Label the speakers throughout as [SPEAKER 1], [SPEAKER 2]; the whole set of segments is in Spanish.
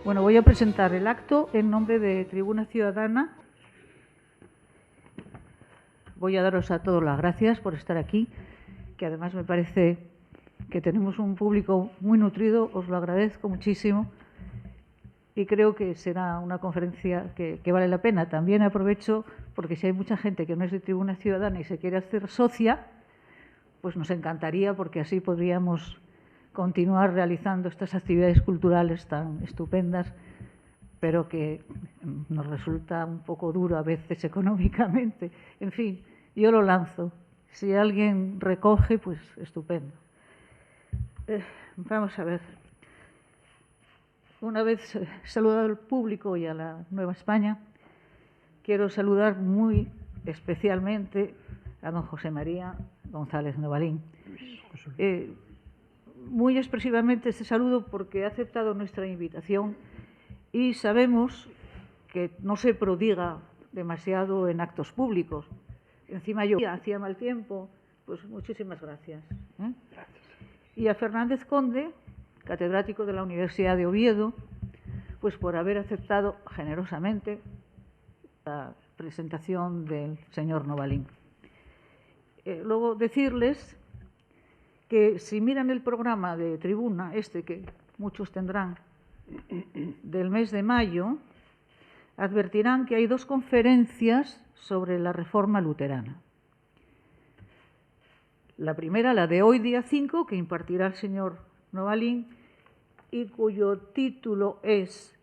[SPEAKER 1] Bueno, voy a presentar el acto en nombre de Tribuna Ciudadana. Voy a daros a todos las gracias por estar aquí, que además me parece que tenemos un público muy nutrido, os lo agradezco muchísimo y creo que será una conferencia que vale la pena. También aprovecho porque si hay mucha gente que no es de Tribuna Ciudadana y se quiere hacer socia, pues nos encantaría porque así podríamos continuar realizando estas actividades culturales tan estupendas, pero que nos resulta un poco duro a veces económicamente. En fin, yo lo lanzo. Si alguien recoge, pues estupendo. Vamos a ver. Una vez saludado al público y a la Nueva España, quiero saludar muy especialmente a don José María González Novalín. Muy expresivamente este saludo porque ha aceptado nuestra invitación y sabemos que no se prodiga demasiado en actos públicos. Encima yo hacía mal tiempo, pues muchísimas gracias. Gracias. Y a Fernández Conde, catedrático de la Universidad de Oviedo, pues por haber aceptado generosamente la presentación del señor Novalín. Luego decirles que si miran el programa de Tribuna, que muchos tendrán, del mes de mayo, advertirán que hay dos conferencias sobre la reforma luterana. La primera, la de hoy, día 5, que impartirá el señor Novalín, y cuyo título es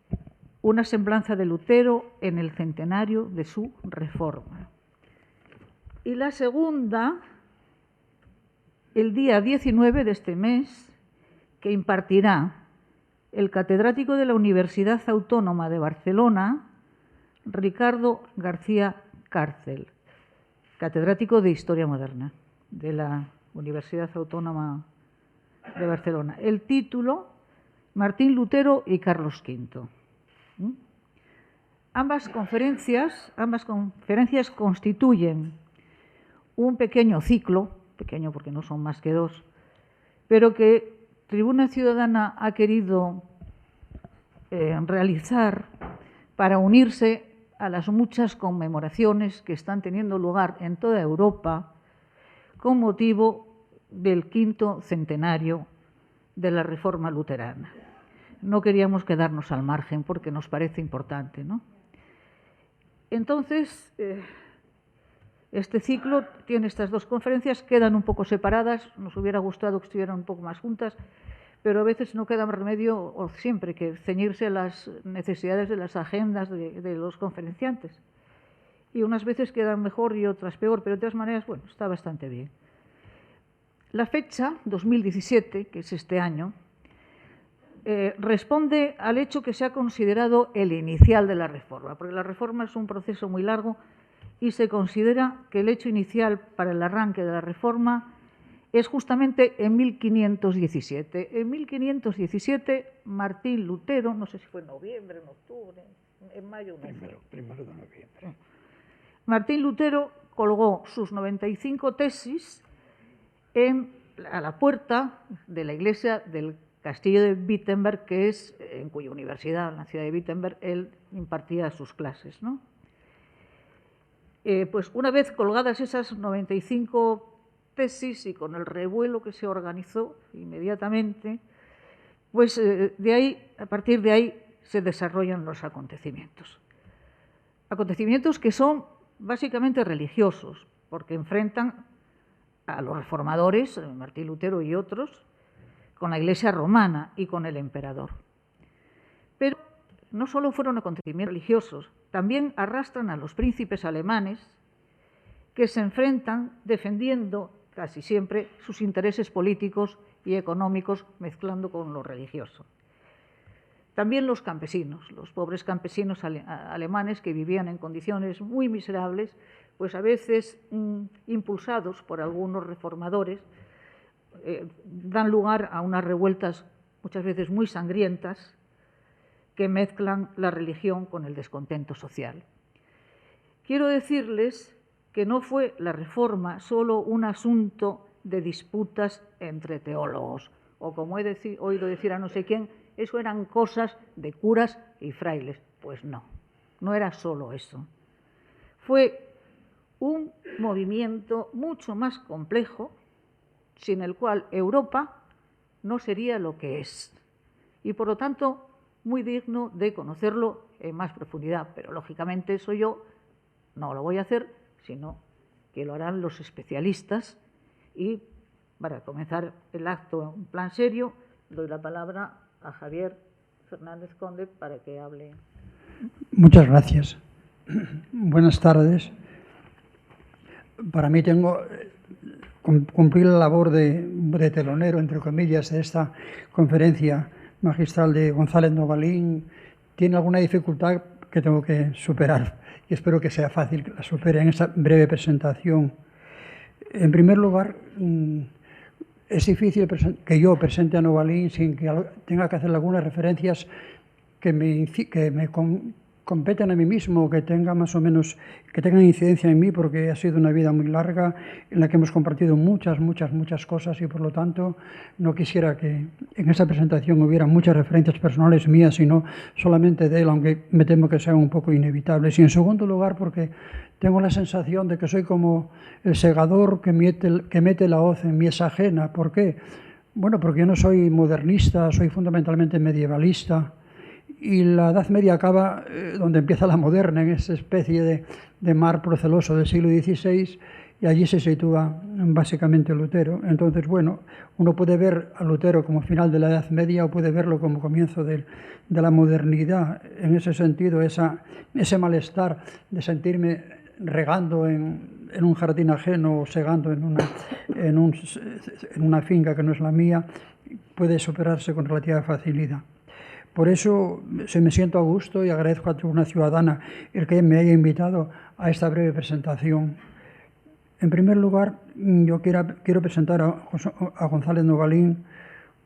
[SPEAKER 1] Una semblanza de Lutero en el centenario de su reforma. Y la segunda, el día 19 de este mes, que impartirá el catedrático de la Universidad Autónoma de Barcelona, Ricardo García Cárcel, catedrático de Historia Moderna de la Universidad Autónoma de Barcelona. El título, Martín Lutero y Carlos V. Ambas conferencias constituyen un pequeño ciclo, pequeño porque no son más que dos, pero que Tribuna Ciudadana ha querido realizar para unirse a las muchas conmemoraciones que están teniendo lugar en toda Europa con motivo del 5º centenario de la Reforma luterana. No queríamos quedarnos al margen porque nos parece importante, ¿no? Entonces, este ciclo tiene estas dos conferencias, quedan un poco separadas, nos hubiera gustado que estuvieran un poco más juntas, pero a veces no queda más remedio, o siempre, que ceñirse a las necesidades de las agendas de los conferenciantes. Y unas veces quedan mejor y otras peor, pero de todas maneras, bueno, está bastante bien. La fecha, 2017, que es este año, responde al hecho que se ha considerado el inicial de la reforma, porque la reforma es un proceso muy largo y se considera que el hecho inicial para el arranque de la reforma es justamente en 1517. En 1517, Martín Lutero, no sé si fue en noviembre, en octubre, en mayo. Primero de noviembre. Martín Lutero colgó sus 95 tesis a la puerta de la iglesia del castillo de Wittenberg, que es en cuya universidad, en la ciudad de Wittenberg, él impartía sus clases, ¿no? Pues una vez colgadas esas 95 tesis y con el revuelo que se organizó inmediatamente, pues de ahí, a partir de ahí, se desarrollan los acontecimientos. Acontecimientos que son básicamente religiosos, porque enfrentan a los reformadores, Martín Lutero y otros, con la Iglesia romana y con el emperador. Pero no solo fueron acontecimientos religiosos, también arrastran a los príncipes alemanes que se enfrentan defendiendo casi siempre sus intereses políticos y económicos, mezclando con lo religioso. También los campesinos, los pobres campesinos alemanes que vivían en condiciones muy miserables, pues a veces impulsados por algunos reformadores, dan lugar a unas revueltas muchas veces muy sangrientas que mezclan la religión con el descontento social. Quiero decirles que no fue la Reforma solo un asunto de disputas entre teólogos, o como he oído decir a no sé quién, eso eran cosas de curas y frailes. Pues no, no era solo eso. Fue un movimiento mucho más complejo, sin el cual Europa no sería lo que es. Y por lo tanto, muy digno de conocerlo en más profundidad. Pero lógicamente eso yo no lo voy a hacer, sino que lo harán los especialistas. Y para comenzar el acto en plan serio, doy la palabra a Javier Fernández Conde para que hable.
[SPEAKER 2] Muchas gracias. Buenas tardes. Para mí tengo cumplir la labor de telonero, entre comillas, de esta conferencia magistral de González Novalín. Tiene alguna dificultad que tengo que superar y espero que sea fácil que la supere en esta breve presentación. En primer lugar, es difícil que yo presente a Novalín sin que tenga que hacer algunas referencias que me competen a mí mismo, que tengan más o menos, que tengan incidencia en mí, porque ha sido una vida muy larga en la que hemos compartido muchas cosas y por lo tanto no quisiera que en esta presentación hubiera muchas referencias personales mías, sino solamente de él, aunque me temo que sean un poco inevitables. Y en segundo lugar, porque tengo la sensación de que soy como el segador que mete la hoz en mies ajena. ¿Por qué? Bueno, porque yo no soy modernista, soy fundamentalmente medievalista. Y la Edad Media acaba donde empieza la moderna, en esa especie de mar proceloso del siglo XVI, y allí se sitúa básicamente Lutero. Entonces, bueno, uno puede ver a Lutero como final de la Edad Media o puede verlo como comienzo de la modernidad. En ese sentido, ese malestar de sentirme regando en un jardín ajeno o segando en una finca que no es la mía, puede superarse con relativa facilidad. Por eso me siento a gusto y agradezco a Tribuna Ciudadana el que me haya invitado a esta breve presentación. En primer lugar, yo quiero presentar a González Novalín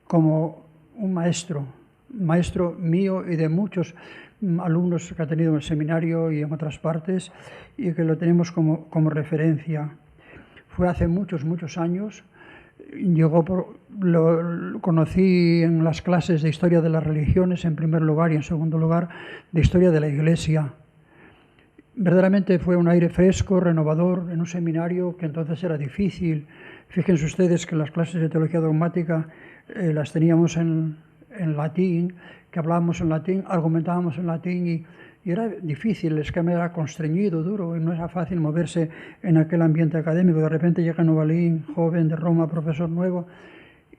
[SPEAKER 2] como un maestro mío y de muchos alumnos que ha tenido en el seminario y en otras partes, y que lo tenemos como referencia. Fue hace muchos años. Lo conocí en las clases de Historia de las Religiones, en primer lugar, y en segundo lugar, de Historia de la Iglesia. Verdaderamente fue un aire fresco, renovador, en un seminario que entonces era difícil. Fíjense ustedes que las clases de teología dogmática las teníamos en latín, que hablábamos en latín, argumentábamos en latín y era difícil, el esquema era constreñido, duro, y no era fácil moverse en aquel ambiente académico. De repente llega Novalín, joven de Roma, profesor nuevo,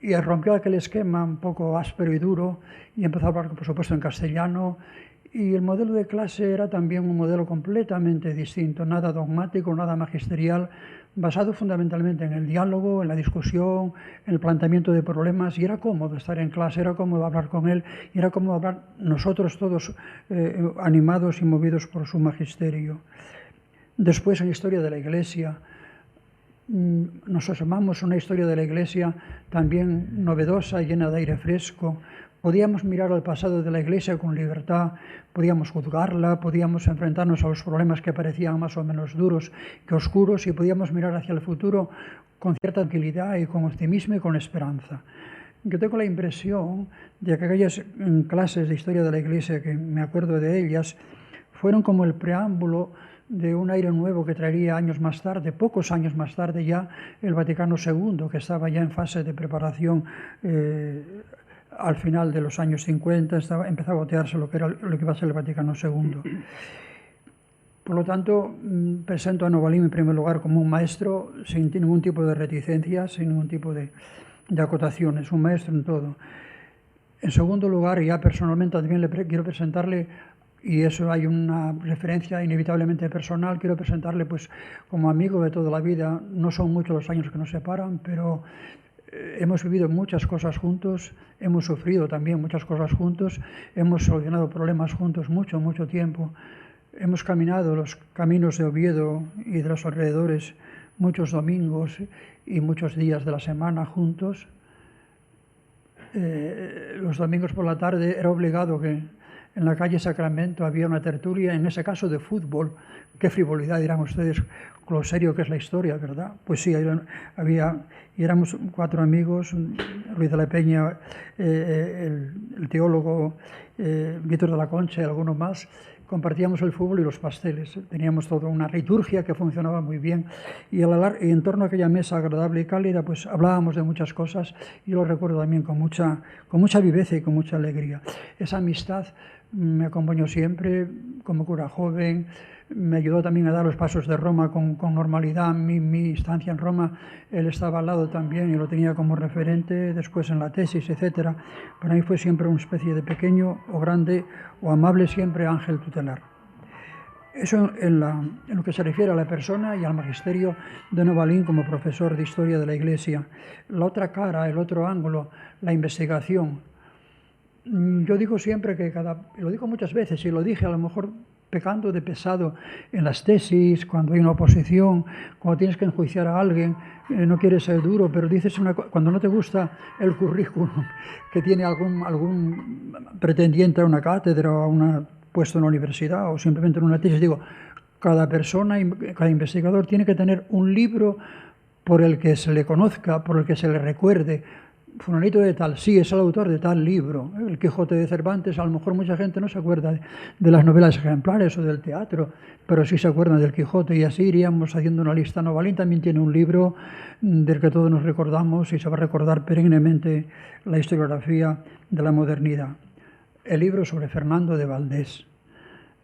[SPEAKER 2] y rompió aquel esquema un poco áspero y duro y empezó a hablar, por supuesto, en castellano. Y el modelo de clase era también un modelo completamente distinto, nada dogmático, nada magisterial, basado fundamentalmente en el diálogo, en la discusión, en el planteamiento de problemas, y era cómodo estar en clase, era cómodo hablar con él, y era cómodo hablar nosotros todos animados y movidos por su magisterio. Después, en la historia de la Iglesia, nos asomamos a una historia de la Iglesia también novedosa, llena de aire fresco. Podíamos mirar al pasado de la Iglesia con libertad, podíamos juzgarla, podíamos enfrentarnos a los problemas que parecían más o menos duros que oscuros, y podíamos mirar hacia el futuro con cierta tranquilidad y con optimismo y con esperanza. Yo tengo la impresión de que aquellas clases de historia de la Iglesia, que me acuerdo de ellas, fueron como el preámbulo de un aire nuevo que traería años más tarde, pocos años más tarde ya, el Vaticano II, que estaba ya en fase de preparación. Al final de los años 50 empezaba a botearse lo que iba a ser el Vaticano II. Por lo tanto, presento a Novalín en primer lugar como un maestro sin ningún tipo de reticencias, sin ningún tipo de acotaciones, un maestro en todo. En segundo lugar, y ya personalmente también quiero presentarle, y eso hay una referencia inevitablemente personal, quiero presentarle pues como amigo de toda la vida. No son muchos los años que nos separan, pero hemos vivido muchas cosas juntos, hemos sufrido también muchas cosas juntos, hemos solucionado problemas juntos mucho tiempo. Hemos caminado los caminos de Oviedo y de los alrededores muchos domingos y muchos días de la semana juntos. Los domingos por la tarde era obligado que en la calle Sacramento había una tertulia, en ese caso de fútbol. Qué frivolidad, dirán ustedes, con lo serio que es la historia, ¿verdad? Pues sí, y éramos 4 amigos, Ruiz de la Peña, el teólogo Víctor de la Concha y algunos más. Compartíamos el fútbol y los pasteles. Teníamos toda una liturgia que funcionaba muy bien. Y en torno a aquella mesa agradable y cálida, pues hablábamos de muchas cosas. Yo lo recuerdo también con mucha viveza y con mucha alegría. Esa amistad me acompañó siempre como cura joven. Me ayudó también a dar los pasos de Roma con normalidad. Mi estancia en Roma, él estaba al lado también y lo tenía como referente, después en la tesis, etc. Para mí fue siempre una especie de pequeño o grande o amable siempre ángel tutelar. Eso en lo que se refiere a la persona y al magisterio de Novalín como profesor de historia de la Iglesia. La otra cara, el otro ángulo, la investigación. Yo digo siempre que lo digo muchas veces y lo dije a lo mejor pecando de pesado en las tesis, cuando hay una oposición, cuando tienes que enjuiciar a alguien, no quieres ser duro, pero dices cuando no te gusta el currículum que tiene algún pretendiente a una cátedra o a un puesto en la universidad o simplemente en una tesis, digo, cada persona, cada investigador tiene que tener un libro por el que se le conozca, por el que se le recuerde. Fulanito de tal, sí, es el autor de tal libro. El Quijote de Cervantes, a lo mejor mucha gente no se acuerda de las novelas ejemplares o del teatro, pero sí se acuerdan del Quijote, y así iríamos haciendo una lista. Novalín también tiene un libro del que todos nos recordamos y se va a recordar perennemente la historiografía de la modernidad. El libro sobre Fernando de Valdés.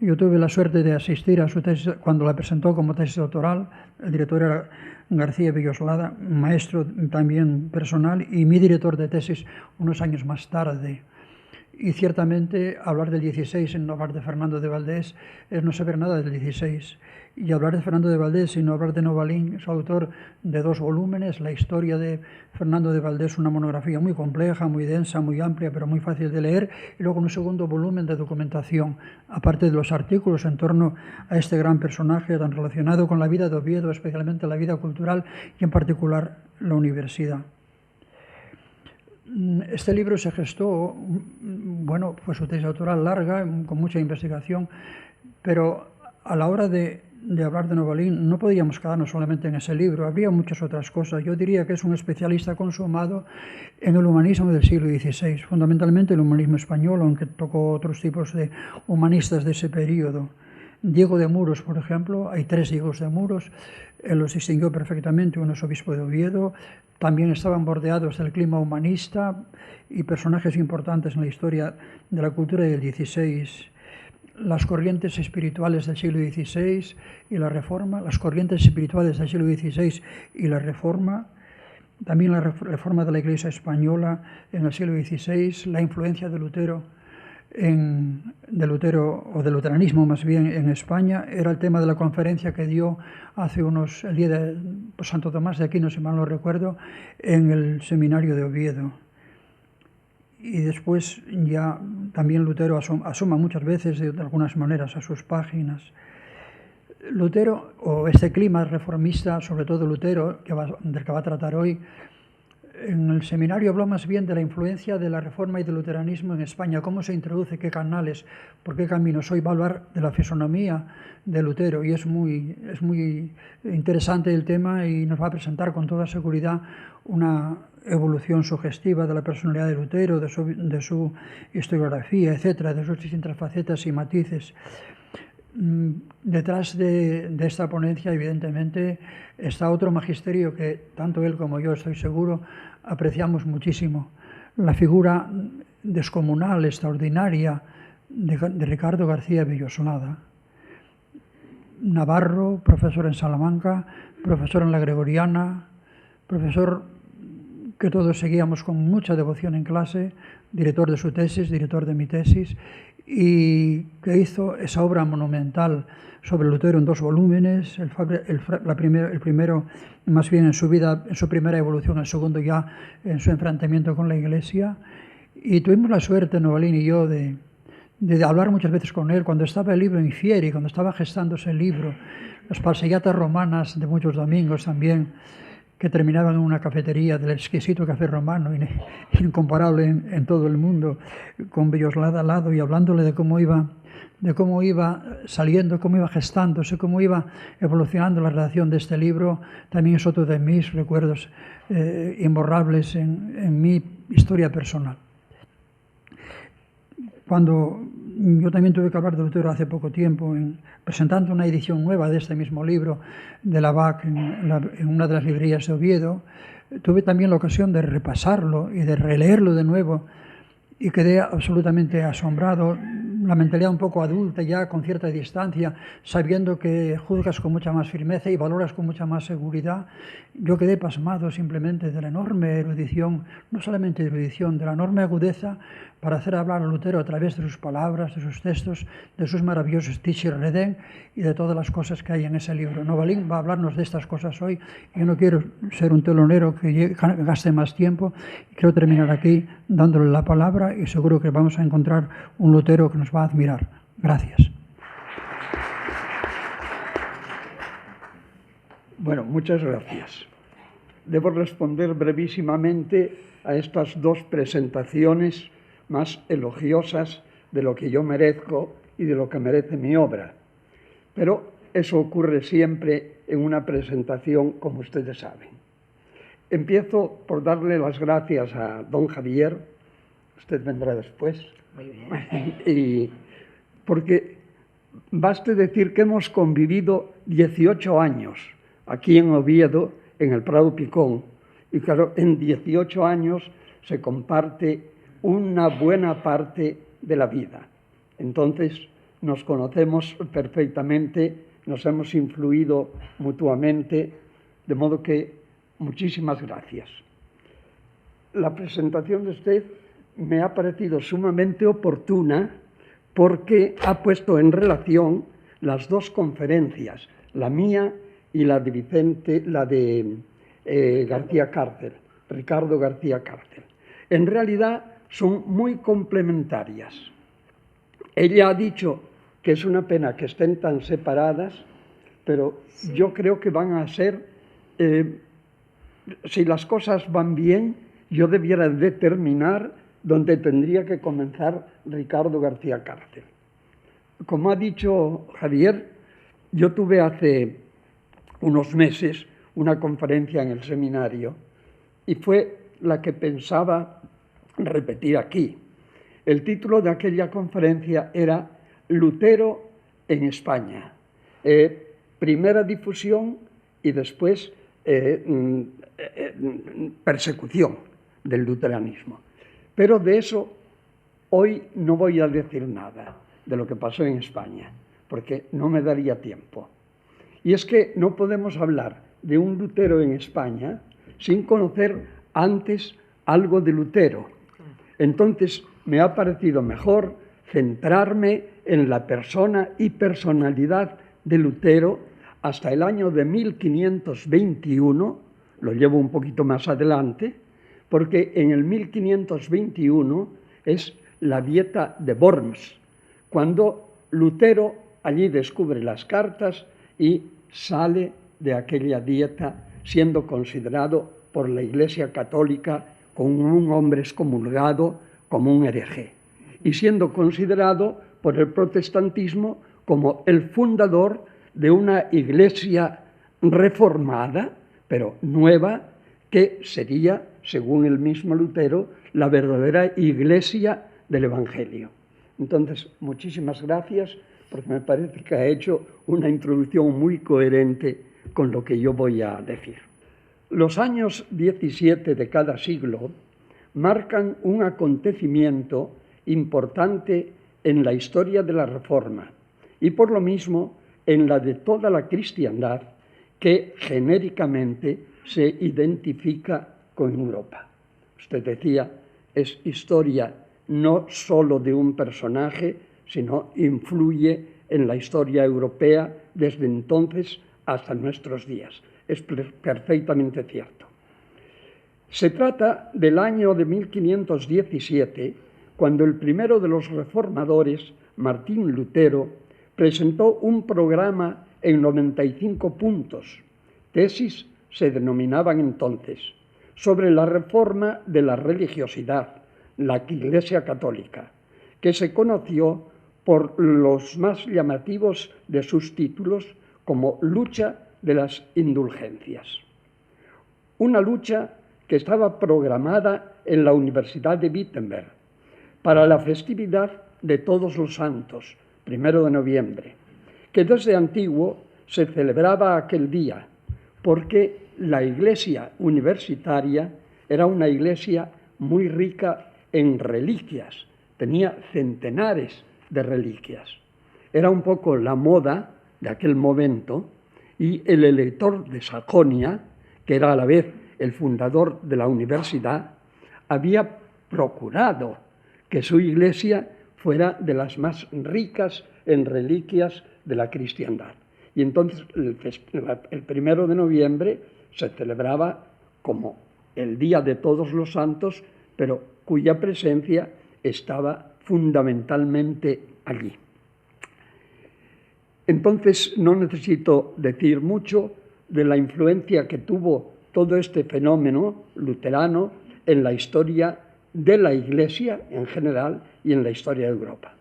[SPEAKER 2] Yo tuve la suerte de asistir a su tesis cuando la presentó como tesis doctoral. El director era García Villoslada, maestro también personal, y mi director de tesis unos años más tarde. Y ciertamente hablar del 16 y no hablar de Fernando de Valdés es no saber nada del 16. Y hablar de Fernando de Valdés y no hablar de Novalín, es autor de 2 volúmenes, la historia de Fernando de Valdés, una monografía muy compleja, muy densa, muy amplia, pero muy fácil de leer, y luego un segundo volumen de documentación, aparte de los artículos en torno a este gran personaje tan relacionado con la vida de Oviedo, especialmente la vida cultural y en particular la universidad. Este libro se gestó, bueno, fue su tesis doctoral larga, con mucha investigación, pero a la hora de hablar de Novalín no podríamos quedarnos solamente en ese libro, habría muchas otras cosas. Yo diría que es un especialista consumado en el humanismo del siglo XVI, fundamentalmente el humanismo español, aunque tocó otros tipos de humanistas de ese periodo. Diego de Muros, por ejemplo, hay 3 Diegos de Muros, él los distinguió perfectamente, uno es obispo de Oviedo, también estaban bordeados del clima humanista y personajes importantes en la historia de la cultura del XVI. Las corrientes espirituales del siglo XVI y la Reforma, las corrientes espirituales del siglo XVI y la Reforma, también la reforma de la Iglesia española en el siglo XVI, la influencia de Lutero o del luteranismo más bien en España, era el tema de la conferencia que dio el día de Santo Tomás de Aquino, si mal no recuerdo, en el seminario de Oviedo. Y después ya también Lutero asoma muchas veces de algunas maneras a sus páginas. Lutero, o este clima reformista, sobre todo Lutero, del que va a tratar hoy, en el seminario habló más bien de la influencia de la Reforma y del luteranismo en España, cómo se introduce, qué canales, por qué caminos. Hoy va a hablar de la fisonomía de Lutero y es muy interesante el tema y nos va a presentar con toda seguridad una evolución sugestiva de la personalidad de Lutero, de su historiografía, etcétera, de sus distintas facetas y matices. Detrás de esta ponencia, evidentemente, está otro magisterio que tanto él como yo, estoy seguro, apreciamos muchísimo. La figura descomunal, extraordinaria de Ricardo García Villoslada. Navarro, profesor en Salamanca, profesor en la Gregoriana, profesor que todos seguíamos con mucha devoción en clase, director de su tesis, director de mi tesis, y que hizo esa obra monumental sobre Lutero en 2 volúmenes, el primero más bien en su vida, en su primera evolución, el segundo ya en su enfrentamiento con la Iglesia. Y tuvimos la suerte, Novalín y yo, de de hablar muchas veces con él, cuando estaba el libro in fieri, cuando estaba gestándose el libro, las parsellatas romanas de muchos domingos también, que terminaban en una cafetería del exquisito café romano, incomparable en todo el mundo, con Villoslada al lado y hablándole de cómo iba saliendo, cómo iba gestándose, cómo iba evolucionando la redacción de este libro, también es otro de mis recuerdos imborrables en mi historia personal. Cuando yo también tuve que hablar de Lutero hace poco tiempo, presentando una edición nueva de este mismo libro de la BAC en una de las librerías de Oviedo, tuve también la ocasión de repasarlo y de releerlo de nuevo y quedé absolutamente asombrado, la mentalidad un poco adulta ya, con cierta distancia, sabiendo que juzgas con mucha más firmeza y valoras con mucha más seguridad. Yo quedé pasmado simplemente de la enorme erudición, no solamente de erudición, de la enorme agudeza para hacer hablar a Lutero a través de sus palabras, de sus textos, de sus maravillosos Tisci Reden y de todas las cosas que hay en ese libro. Novalín va a hablarnos de estas cosas hoy. Yo no quiero ser un telonero que gaste más tiempo. Quiero terminar aquí dándole la palabra y seguro que vamos a encontrar un Lutero que nos va a admirar. Gracias.
[SPEAKER 3] Bueno, muchas gracias. Debo responder brevísimamente a estas dos presentaciones más elogiosas de lo que yo merezco y de lo que merece mi obra. Pero eso ocurre siempre en una presentación, como ustedes saben. Empiezo por darle las gracias a don Javier, usted vendrá después.
[SPEAKER 1] Muy bien.
[SPEAKER 3] Y porque baste decir que hemos convivido 18 años aquí en Oviedo, en el Prado Picón, y claro, en 18 años se comparte una buena parte de la vida. Entonces, nos conocemos perfectamente, nos hemos influido mutuamente, de modo que muchísimas gracias. La presentación de usted me ha parecido sumamente oportuna porque ha puesto en relación las dos conferencias, la mía y la de Vicente, la de García Cárcel, Ricardo García Cárcel. En realidad son muy complementarias. Ella ha dicho que es una pena que estén tan separadas, pero sí, yo creo que van a ser, si las cosas van bien, yo debiera determinar donde tendría que comenzar Ricardo García Cárcel. Como ha dicho Javier, yo tuve hace unos meses una conferencia en el seminario y fue la que pensaba repetir aquí. El título de aquella conferencia era Lutero en España, primera difusión y después persecución del luteranismo. Pero de eso hoy no voy a decir nada, de lo que pasó en España, porque no me daría tiempo. Y es que no podemos hablar de un Lutero en España sin conocer antes algo de Lutero. Entonces me ha parecido mejor centrarme en la persona y personalidad de Lutero hasta el año de 1521, lo llevo un poquito más adelante, porque en el 1521 es la Dieta de Worms, cuando Lutero allí descubre las cartas y sale de aquella dieta siendo considerado por la Iglesia Católica como un hombre excomulgado, como un hereje, y siendo considerado por el protestantismo como el fundador de una iglesia reformada, pero nueva, que sería, según el mismo Lutero, la verdadera iglesia del Evangelio. Entonces, muchísimas gracias, porque me parece que ha hecho una introducción muy coherente con lo que yo voy a decir. Los años 17 de cada siglo marcan un acontecimiento importante en la historia de la Reforma y por lo mismo en la de toda la cristiandad que genéricamente se identifica con Europa. Usted decía, es historia no solo de un personaje, sino influye en la historia europea desde entonces hasta nuestros días. Es perfectamente cierto. Se trata del año de 1517, cuando el primero de los reformadores, Martín Lutero, presentó un programa en 95 puntos, tesis se denominaban entonces, sobre la reforma de la religiosidad, la Iglesia Católica, que se conoció por los más llamativos de sus títulos como lucha de las indulgencias. Una lucha que estaba programada en la Universidad de Wittenberg para la festividad de Todos los Santos, 1 de noviembre, que desde antiguo se celebraba aquel día, porque la iglesia universitaria era una iglesia muy rica en reliquias, tenía centenares de reliquias. Era un poco la moda de aquel momento y el elector de Sajonia, que era a la vez el fundador de la universidad, había procurado que su iglesia fuera de las más ricas en reliquias de la cristiandad. Y entonces el 1 de noviembre se celebraba como el Día de Todos los Santos, pero cuya presencia estaba fundamentalmente allí. Entonces no necesito decir mucho de la influencia que tuvo todo este fenómeno luterano en la historia de la Iglesia en general y en la historia de Europa.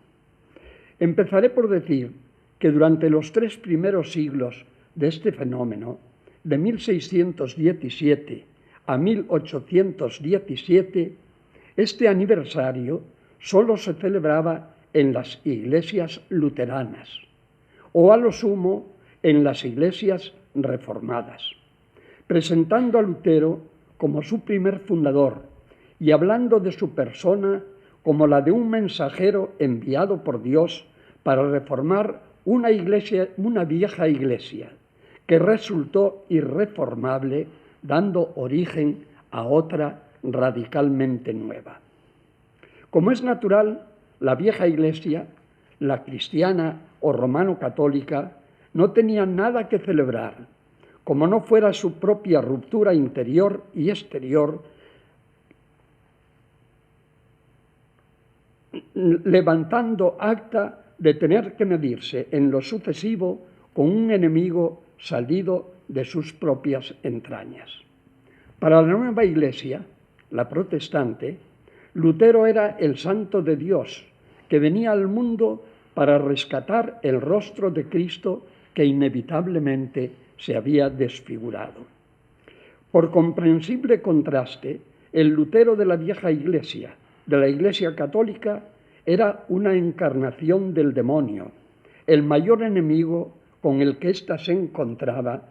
[SPEAKER 3] Empezaré por decir que durante los 3 primeros siglos de este fenómeno, de 1617 a 1817, este aniversario solo se celebraba en las iglesias luteranas o a lo sumo en las iglesias reformadas, presentando a Lutero como su primer fundador y hablando de su persona como la de un mensajero enviado por Dios para reformar una vieja iglesia que resultó irreformable, dando origen a otra radicalmente nueva. Como es natural, la vieja iglesia, la cristiana o romano-católica, no tenía nada que celebrar, como no fuera su propia ruptura interior y exterior, levantando acta de tener que medirse en lo sucesivo con un enemigo salido de sus propias entrañas. Para la nueva iglesia, la protestante, Lutero era el santo de Dios que venía al mundo para rescatar el rostro de Cristo que inevitablemente se había desfigurado. Por comprensible contraste, el Lutero de la vieja iglesia, de la Iglesia católica, era una encarnación del demonio, el mayor enemigo con el que ésta se encontraba